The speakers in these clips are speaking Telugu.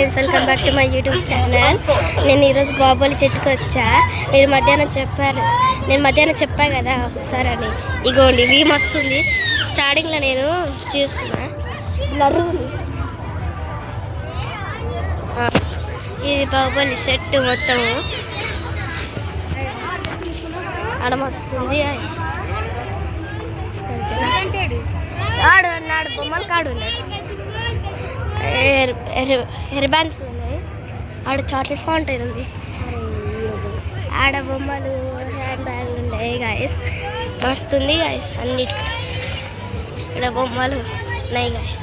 Friends, welcome back to my YouTube channel. నేను ఈరోజు బాహుబలి చెట్టుకు వచ్చా. మీరు మధ్యాహ్నం చెప్పారు, నేను మధ్యాహ్నం చెప్పా కదా వస్తారని. ఇగోండి ఇవి మస్తుంది. స్టార్టింగ్లో నేను చూసుకున్నా బ్లర్ ఉంది. ఇది బాహుబలి సెట్ మొత్తము అడమస్తుంది. ఆడు అన్నాడు, బొమ్మల కాడు ఉన్నాడు, హెయిర్ బ్యాండ్స్ ఉన్నాయి, ఆడ చాక్లెట్ ఫౌంటైన్ ఉంది, ఆడ బొమ్మలు హ్యాండ్ బ్యాగ్లు ఉన్నాయి గాయస్. మస్తుంది గాయస్. అన్నిటికీ ఇక్కడ బొమ్మలు ఉన్నాయి గాయస్.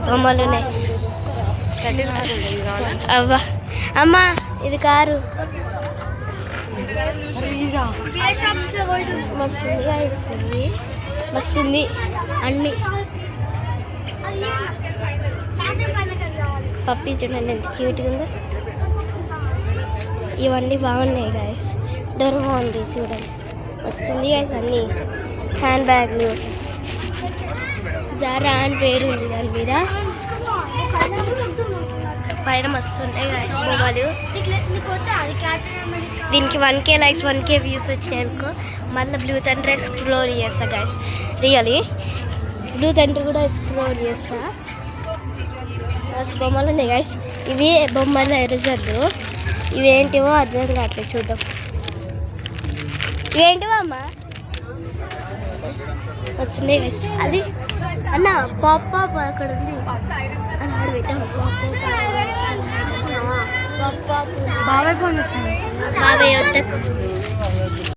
బొమ్మలు ఉన్నాయి. అవ్వా అమ్మా, ఇది కారు మస్తుంది. మస్తుంది అన్ని పప్పి చూడండి ఎంత క్యూట్గా ఉందో. ఇవన్నీ బాగున్నాయి గాయస్. డోర్ బాగుంది చూడండి, వస్తుంది గాయస్. అన్నీ హ్యాండ్ బ్యాగ్లు, జారా అని పేరు ఉంది దాని మీద. పైన మస్తున్నాయి గాయస్ బొమ్మలు. దీనికి 1K లైక్స్ 1K వ్యూస్ వచ్చినాయి అనుకో, మళ్ళీ బ్లూ థండర్ ఎక్స్ప్లోర్ చేస్తా గాయస్. రియలీ బ్లూ థండర్ కూడా ఎక్స్ప్లోర్ చేస్తా. బొమ్మలు ఉన్నాయి గాయస్. ఇవి బొమ్మల ఎరేజర్లు. ఇవేంటివో అర్థం కావట్లేదు, చూద్దాం. ఇవేంటివో అమ్మా వస్తున్నాయి గాయస్. అది అన్న పాప్ పాప్ అక్కడ ఉంది అని పెట్టాము. బాబాయ్ ఫోన్ వస్తుంది. బాబాయ్ వద్దకు.